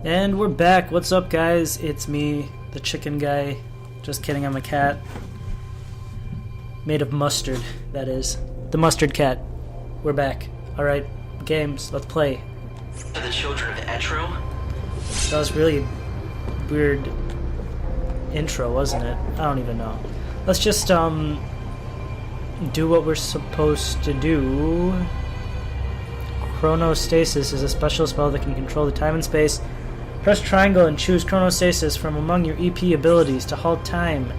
And we're back. What's up, guys? It's me, the chicken guy. Just kidding, I'm a cat. Made of mustard, that is. The mustard cat. We're back. Alright, games, let's play. For the children of Etro? That was really weird intro, wasn't it? I don't even know. Let's just, do what we're supposed to do. Chronostasis is a special spell that can control the time and space. Press triangle and choose Chronostasis from among your EP abilities to halt time.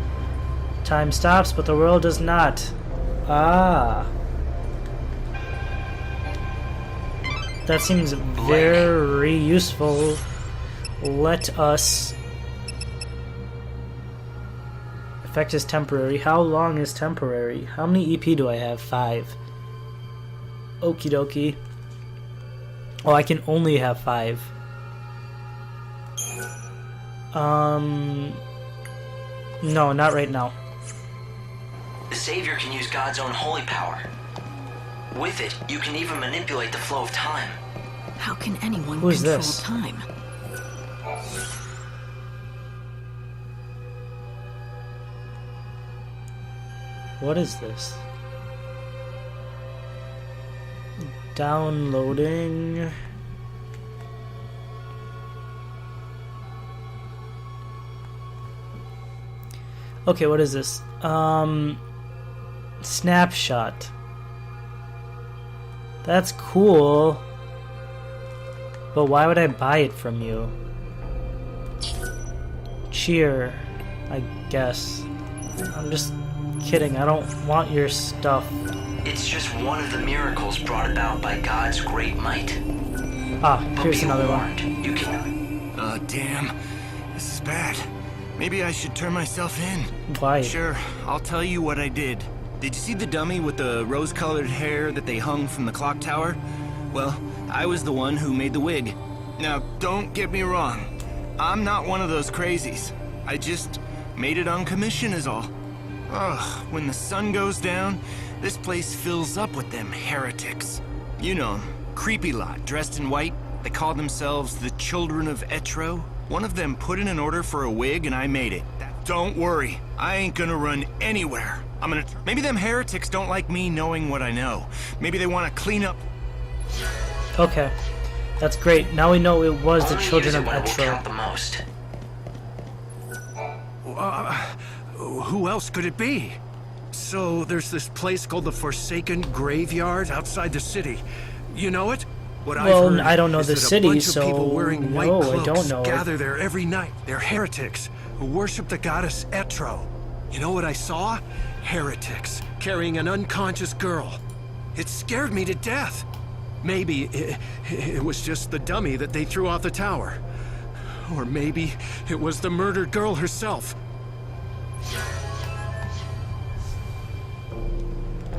Time stops, but the world does not. Ah. That seems very useful. Let us... Effect is temporary. How long is temporary? How many EP do I have? 5. Okie dokie. Oh, I can only have 5. No, not right now. The Savior can use God's own holy power. With it, you can even manipulate the flow of time. How can anyone Who is control this? time? What is this? Downloading. Okay, what is this? Snapshot. That's cool. But why would I buy it from you? Cheer, I guess. I'm just kidding. I don't want your stuff. It's just one of the miracles brought about by God's great might. Ah, But here's be another one. warned, you can... Damn. This is bad. Maybe I should turn myself in. Why? Sure, I'll tell you what I did. Did you see the dummy with the rose-colored hair that they hung from the clock tower? Well, I was the one who made the wig. Now, don't get me wrong. I'm not one of those crazies. I just made it on commission is all. Ugh, when the sun goes down, this place fills up with them heretics. You know 'em, creepy lot, dressed in white. They call themselves the Children of Etro. One of them put in an order for a wig and I made it. Don't worry, I ain't gonna run anywhere. Maybe them heretics don't like me knowing what I know. Maybe they want to clean up. Okay. That's great. Now we know it was the Only Children use of it when it will count Etro. the most. Who else could it be? So there's this place called the Forsaken Graveyard outside the city. You know it? What Well, I've heard I don't know is the that city, a bunch so of people wearing white no, I cloaks don't know it. gather there every night. They're heretics who worship the goddess Etro. You know what I saw? Heretics carrying an unconscious girl. It scared me to death. Maybe it was just the dummy that they threw off the tower. Or maybe it was the murdered girl herself.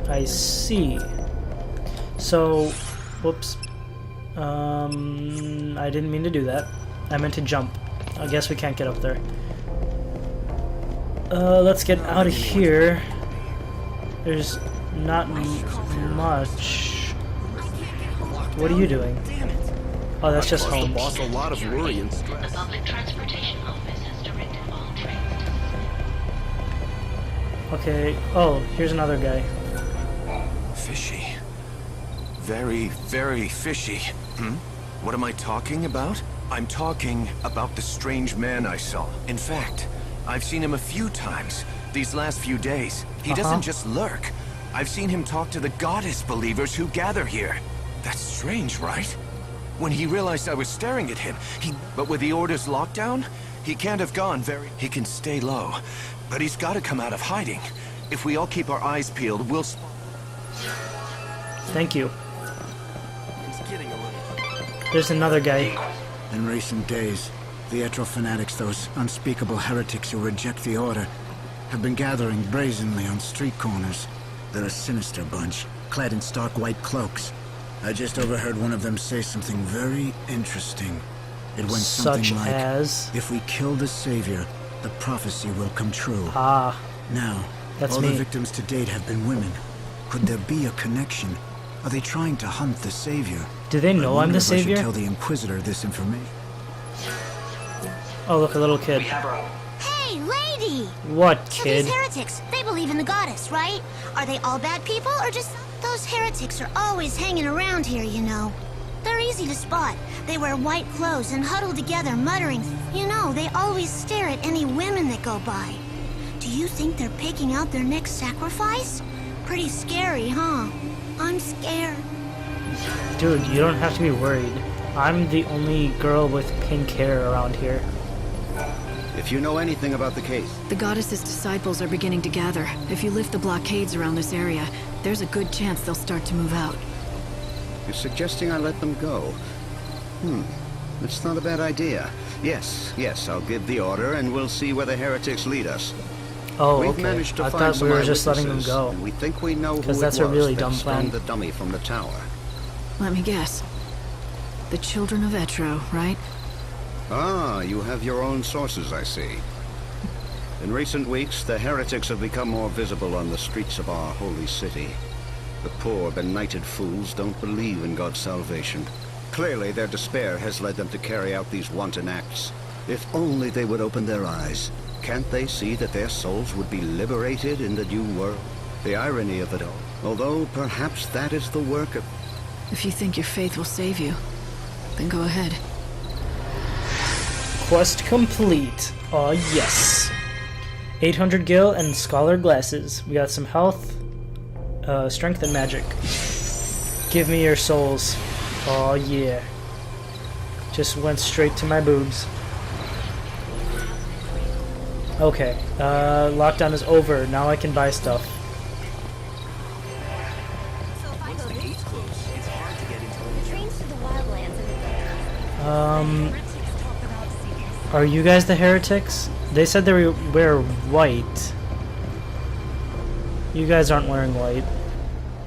I see. So, whoops. I didn't mean to do that. I meant to jump. I guess we can't get up there. Let's get out of here. There's not much. What are you doing? Oh, that's just home. Boss, a lot of worry and stress. The public transportation office has directed all trains. Okay. Oh, here's another guy. Fishy. Very, very fishy. What am I talking about? I'm talking about the strange man I saw. In fact, I've seen him a few times these last few days. He doesn't just lurk. I've seen him talk to the goddess believers who gather here. That's strange, right? When he realized I was staring at him, But with the Order's lockdown, he can't have gone very... He can stay low, but he's got to come out of hiding. If we all keep our eyes peeled, we'll... Thank you. He's getting a little... There's another guy. In recent days, the Etro fanatics, those unspeakable heretics who reject the Order, have been gathering brazenly on street corners. They're a sinister bunch, clad in stark white cloaks. I just overheard one of them say something very interesting. It went something Such like, as... if we kill the Savior, the prophecy will come true. Ah, Now, that's all me. the victims to date have been women. Could there be a connection? Are they trying to hunt the Savior? Do they know I I'm wonder the if I should Savior? tell the Inquisitor this information. Oh, look, a little We kid. have our... Hey, lady! What So kid? these heretics, they believe in the goddess, right? Are they all bad people, or just... Those heretics are always hanging around here, you know. They're easy to spot. They wear white clothes and huddle together, muttering. You know, they always stare at any women that go by. Do you think they're picking out their next sacrifice? Pretty scary, huh? I'm scared. Dude, you don't have to be worried. I'm the only girl with pink hair around here. If you know anything about the case, The goddess's disciples are beginning to gather. If you lift the blockades around this area, there's a good chance they'll start to move out. you're suggesting I let them go. It's not a bad idea. Yes, I'll give the order and we'll see where the heretics lead us. Oh, We've okay. managed to I find thought some we were just letting them eyewitnesses, go. and we think we know who 'Cause it that's a was really that dumb sprung plan. the dummy from the tower. Let me guess. The children of Etro, right? Ah, you have your own sources, I see. In recent weeks, the heretics have become more visible on the streets of our holy city. The poor, benighted fools don't believe in God's salvation. Clearly, their despair has led them to carry out these wanton acts. If only they would open their eyes. Can't they see that their souls would be liberated in the new world? The irony of it all. Although, perhaps that is the work of... If you think your faith will save you, then go ahead. Quest complete. Oh, yes. 800 gil and scholar glasses. We got some health, strength, and magic. Give me your souls. Oh, yeah. Just went straight to my boobs. Okay. Lockdown is over. Now I can buy stuff. Once the gate's closed, it's hard to get into Trains to the wildlands and... Are you guys the heretics? They said they wear white. You guys aren't wearing white.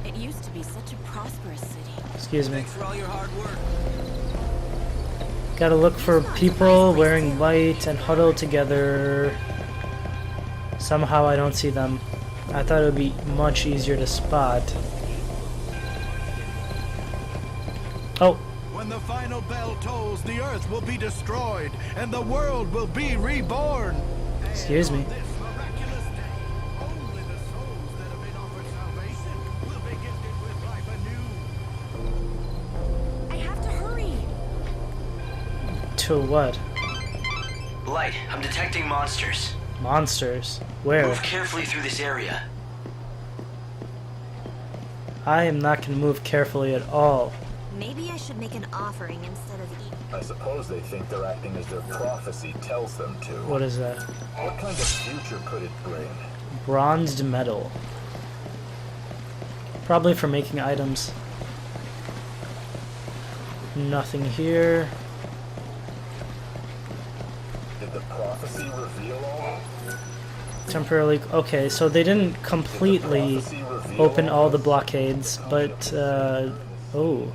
It used to be such a prosperous city. Excuse me. Thanks for all your hard work. Gotta look for people wearing white and huddled together. Somehow I don't see them. I thought it would be much easier to spot. Oh, When the final bell tolls, the earth will be destroyed, and the world will be reborn. excuse me. This miraculous day, only the souls that have been offered salvation will be gifted with life anew. I have to hurry. To what? Light, I'm detecting monsters. Monsters. Where? Move carefully through this area. I am not gonna move carefully at all. Maybe I should make an offering instead of eating. I suppose they think they're acting as their prophecy tells them to. What is that? What kind of future could it bring? Bronzed metal. Probably for making items. Nothing here. Did the prophecy reveal all? Temporarily. Okay, so they didn't completely open all the blockades, but oh.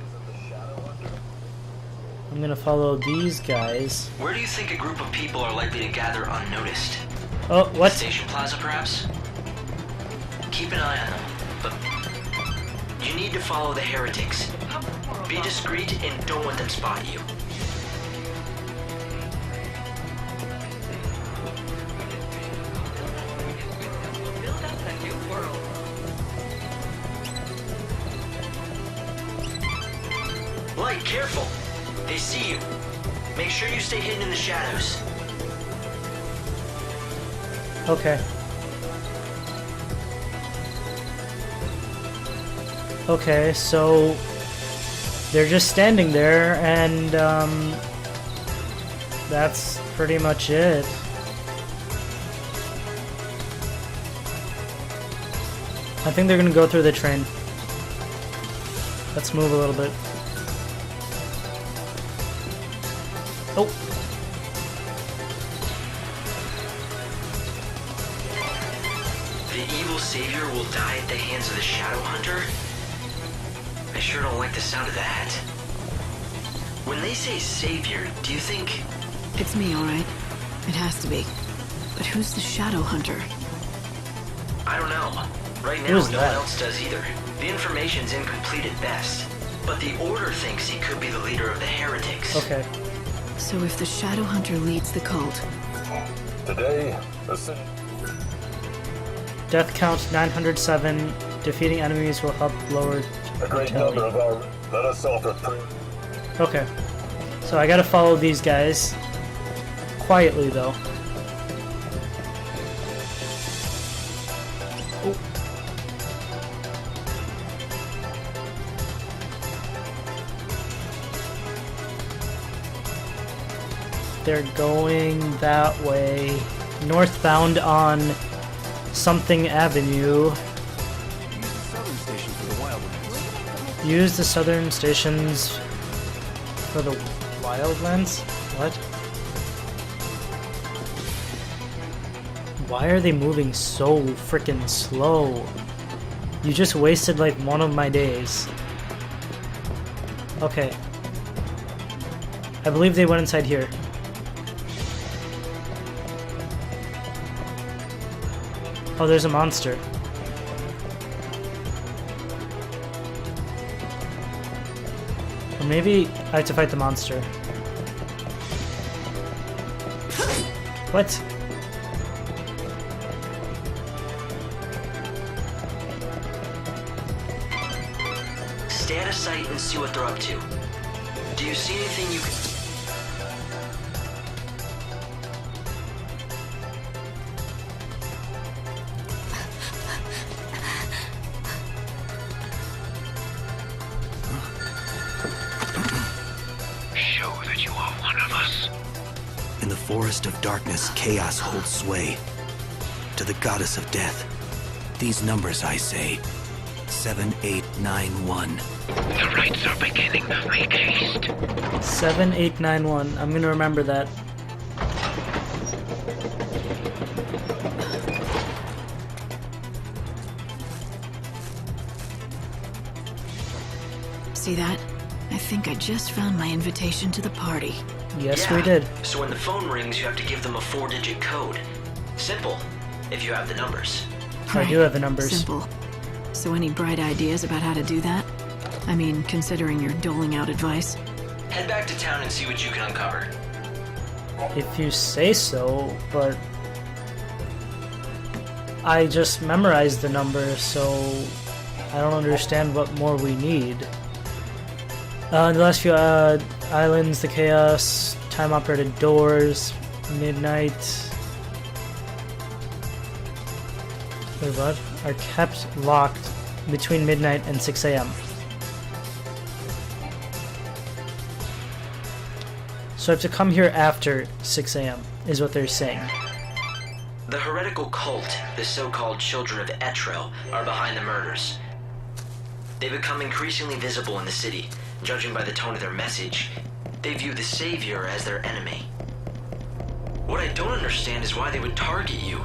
I'm gonna follow these guys. Where do you think a group of people are likely to gather unnoticed? Oh, what? Station Plaza, perhaps? Keep an eye on them, but you need to follow the heretics. Be discreet and don't let them spot you. Light, careful! They see you. Make sure you stay hidden in the shadows. Okay. Okay, so they're just standing there, and that's pretty much it. I think they're gonna go through the train. Let's move a little bit. Oh. The evil savior will die at the hands of the Shadow Hunter? I sure don't like the sound of that. When they say savior, do you think... It's me, alright. It has to be. But who's the Shadow Hunter? I don't know. Right now, Who's no that? one else does either. The information's incomplete at best. But the Order thinks he could be the leader of the heretics. Okay. So if the Shadow Hunter leads the cult, Today, the city. Death count 907. Defeating enemies will help lower A great mortality. number of our. Let us offer prayer. Okay. So I gotta follow these guys. Quietly, though. Oh. They're going that way. Northbound on something avenue. Southern station for the Wildlands. Use the southern stations for the Wildlands? What? Why are they moving so freaking slow? You just wasted like one of my days. Okay. I believe they went inside here. Oh, there's a monster. Or maybe I have to fight the monster. What? Stay out of sight and see what they're up to. Do you see anything you can... Show that you are one of us. In the forest of darkness, chaos holds sway. To the goddess of death, these numbers I say. 7891. The rites are beginning. Make haste. 7891. I'm gonna remember that. see that? I think I just found my invitation to the party. Yes, Yeah. we did. So when the phone rings, you have to give them a 4-digit code. Simple, if you have the numbers. I do have the numbers. Simple. So any bright ideas about how to do that? I mean, considering you're doling out advice. Head back to town and see what you can uncover. If you say so, but I just memorized the number, so I don't understand what more we need. The last few islands, the chaos, time-operated doors, midnight. Wait, what? Are kept locked between midnight and 6 a.m. So I have to come here after 6 a.m. is what they're saying. The heretical cult, the so-called Children of Etro, are behind the murders. They become increasingly visible in the city. Judging by the tone of their message, they view the Savior as their enemy. What I don't understand is why they would target you.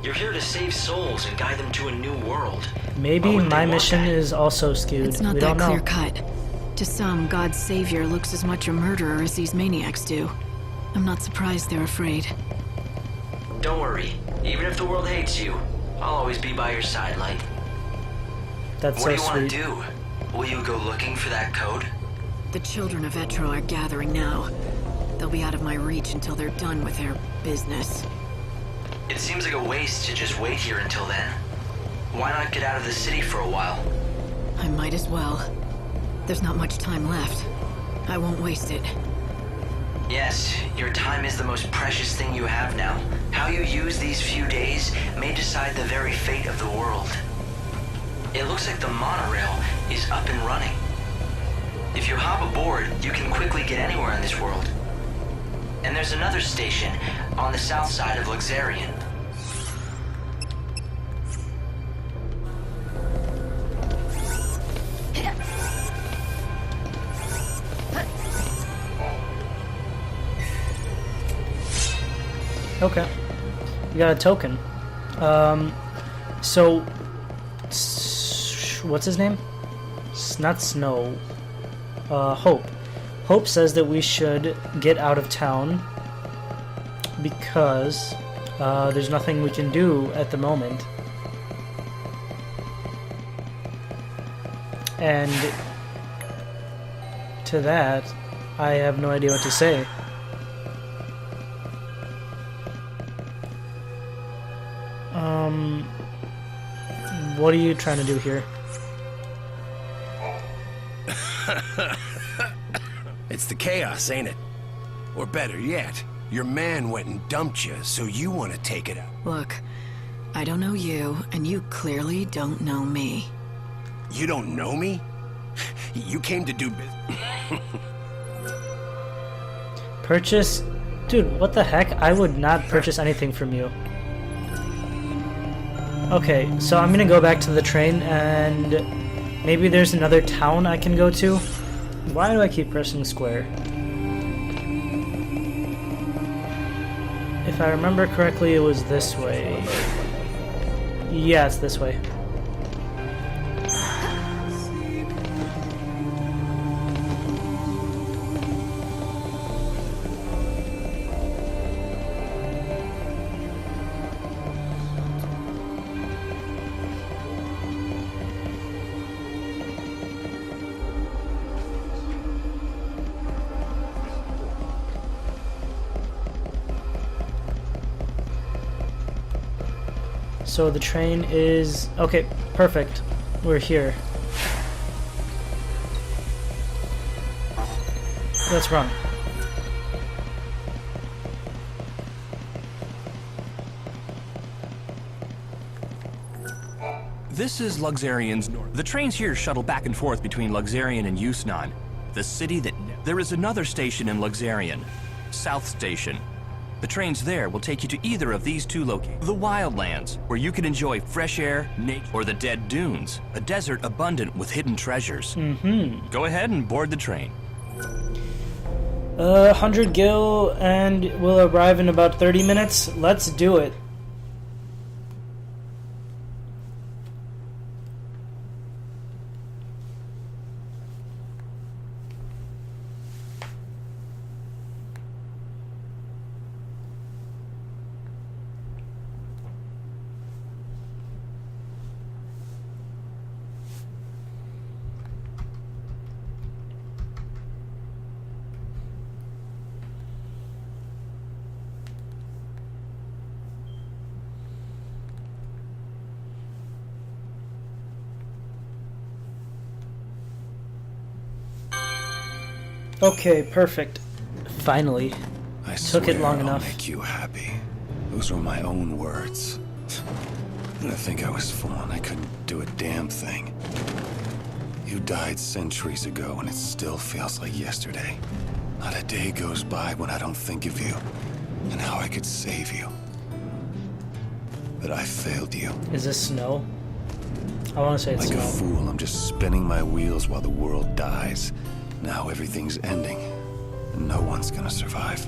You're here to save souls and guide them to a new world. Maybe Why would they my want mission that? is also skewed. It's not We that don't know. clear cut. To some, God's savior looks as much a murderer as these maniacs do. I'm not surprised they're afraid. Don't worry. Even if the world hates you, I'll always be by your side, Light. That's What do so you want sweet. to do? Will you go looking for that code? The children of Etro are gathering now. They'll be out of my reach until they're done with their business. It seems like a waste to just wait here until then. Why not get out of the city for a while? I might as well. There's not much time left. I won't waste it. Yes, your time is the most precious thing you have now. How you use these few days may decide the very fate of the world. It looks like the monorail is up and running. If you hop aboard, you can quickly get anywhere in this world. And there's another station on the south side of Luxarian. Okay. We got a token. So, what's his name? Not Snow. Hope. Hope says that we should get out of town because there's nothing we can do at the moment. And to that, I have no idea what to say. What are you trying to do here? It's the chaos, ain't it? Or better yet, your man went and dumped you, so you want to take it out. Look, I don't know you, and you clearly don't know me. You don't know me? You came to do business. Purchase? Dude, what the heck? I would not purchase anything from you. Okay, so I'm gonna go back to the train and maybe there's another town I can go to. Why do I keep pressing square? If I remember correctly, it was this way. Yeah, it's this way. So the train is... Okay, perfect. We're here. That's wrong. This is Luxarian's north. The trains here shuttle back and forth between Luxarian and Yusnan, the city that... There is another station in Luxarian, South Station. The trains there will take you to either of these two locations. The Wildlands, where you can enjoy fresh air, nature, or the Dead Dunes, a desert abundant with hidden treasures. Go ahead and board the train. 100 gil and we'll arrive in about 30 minutes. Let's do it. Okay, perfect. Finally. I Took it long I'll enough. Make you happy. Those were my own words. And I think I was fooling. I couldn't do a damn thing. You died centuries ago, and it still feels like yesterday. Not a day goes by when I don't think of you and how I could save you. But I failed you. Is this snow? I want to say it's Like snow. a fool, I'm just spinning my wheels while the world dies. Now everything's ending, and no one's gonna survive.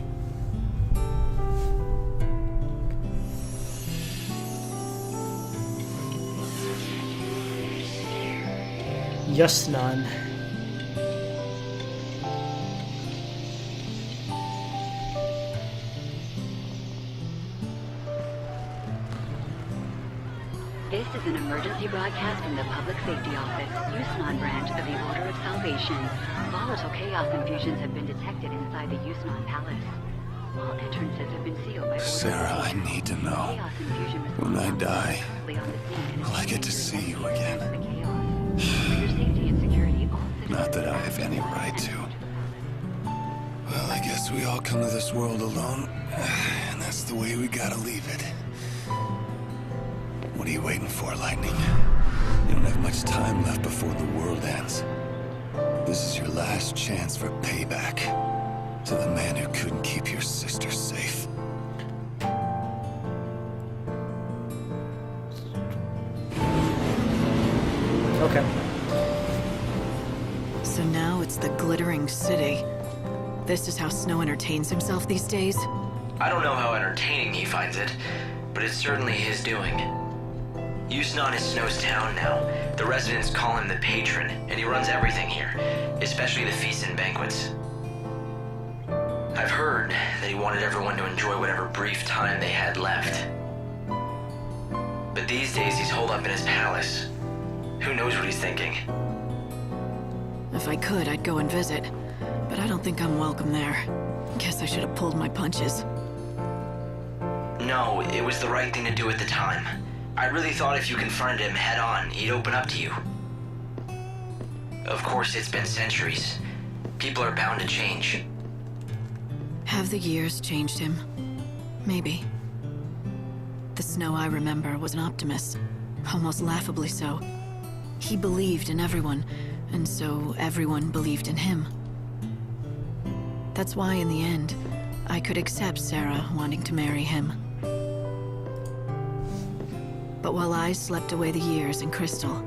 Yusnan. This is an emergency broadcast from the Public Safety Office, Yusnan branch of the Order of Salvation. Volatile chaos infusions have been detected inside the Yusnan Palace. All entrances have been sealed by order. Sarah, I need to know. Chaos infusion When I die, currently on the scene. will I get to see you again? For your safety and security, all Not that I have any right to. Well, I guess we all come to this world alone, and that's the way we gotta leave it. What are you waiting for, Lightning? You don't have much time left before the world ends. This is your last chance for payback to the man who couldn't keep your sister safe. Okay. So now it's the glittering city. This is how Snow entertains himself these days? I don't know how entertaining he finds it, but it's certainly his doing. Yusnan is Snow's town now. The residents call him the patron, and he runs everything here, especially the feasts and banquets. I've heard that he wanted everyone to enjoy whatever brief time they had left. But these days he's holed up in his palace. Who knows what he's thinking? If I could, I'd go and visit. but I don't think I'm welcome there. Guess I should have pulled my punches. No, it was the right thing to do at the time. I really thought if you confronted him head on, he'd open up to you. Of course, it's been centuries. People are bound to change. Have the years changed him? Maybe. The Snow I remember was an optimist, almost laughably so. He believed in everyone, and so everyone believed in him. That's why in the end, I could accept Sarah wanting to marry him. But while I slept away the years in Crystal,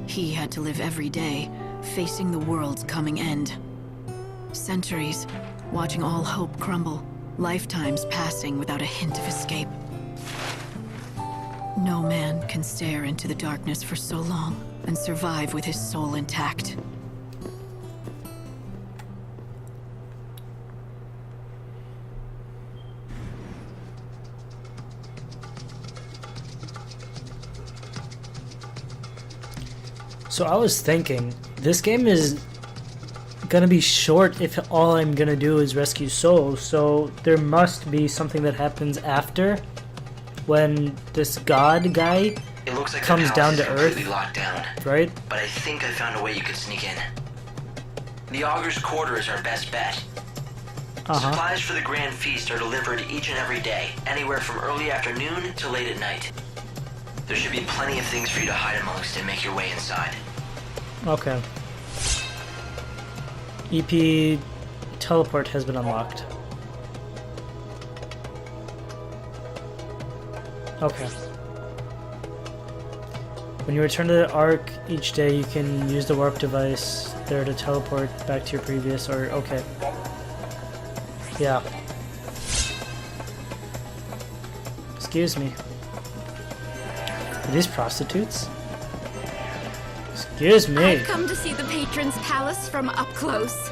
he had to live every day, facing the world's coming end. Centuries, watching all hope crumble, lifetimes passing without a hint of escape. No man can stare into the darkness for so long and survive with his soul intact. So I was thinking, this game is gonna be short if all I'm gonna do is rescue souls, so there must be something that happens after when this god guy It looks like comes the down palace to is Earth, completely locked down. right? But I think I found a way you could sneak in. The Augur's Quarter is our best bet. Supplies for the Grand Feast are delivered each and every day, anywhere from early afternoon to late at night. There should be plenty of things for you to hide amongst and make your way inside. Okay. EP teleport has been unlocked. Okay. When you return to the Ark each day, you can use the warp device there to teleport back to your previous, or, okay. Yeah. Excuse me. Are these prostitutes? Excuse me. I've come to see the Patron's Palace from up close.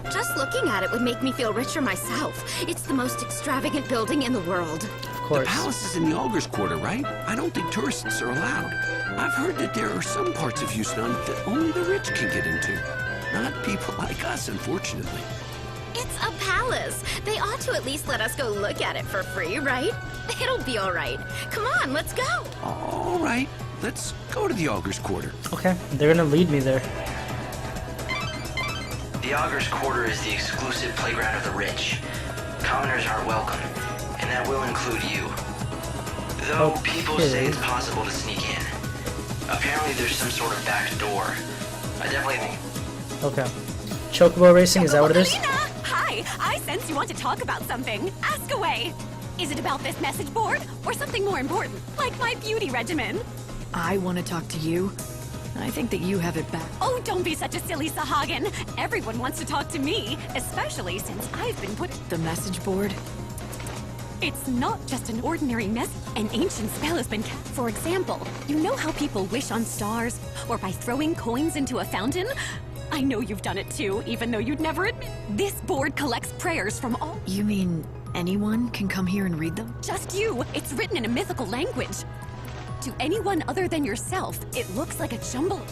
Just looking at it would make me feel richer myself. It's the most extravagant building in the world. Of course. The palace is in the Augur's Quarter, right? I don't think tourists are allowed. I've heard that there are some parts of Yusnaan that only the rich can get into. Not people like us, unfortunately. It's a palace. They ought to at least let us go look at it for free, right? It'll be all right. Come on, let's go. All right, let's go to the Augur's Quarter. Okay, they're gonna lead me there. The Augur's Quarter is the exclusive playground of the rich. Commoners aren't welcome, and that will include you. Though people say it's possible to sneak in. Apparently there's some sort of back door. I definitely think... Okay. Chocobo racing, is that what it is? Hi, I sense you want to talk about something. Ask away. Is it about this message board or something more important, like my beauty regimen? I want to talk to you. I think that you have it back. Oh, don't be such a silly Sahagin. Everyone wants to talk to me, especially since I've been put... The message board? It's not just an ordinary mess. An ancient spell has been cast. For example, you know how people wish on stars or by throwing coins into a fountain? I know you've done it too, even though you'd never admit. This board collects prayers from all... You mean anyone can come here and read them? Just you. It's written in a mythical language. To anyone other than yourself, it looks like a jumble.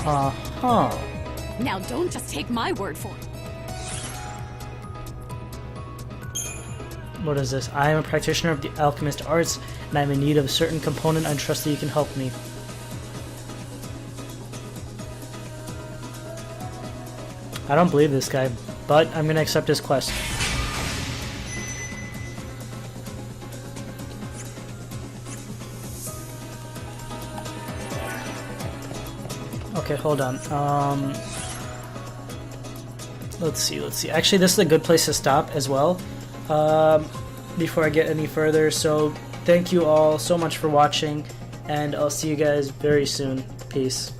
Uh-huh. Now don't just take my word for it. What is this? I am a practitioner of the alchemist arts, and I am in need of a certain component. I trust that you can help me. I don't believe this guy, but I'm gonna accept his quest. Okay, hold on. Let's see. Actually, this is a good place to stop as well. Before I get any further. So, thank you all so much for watching, and I'll see you guys very soon. Peace.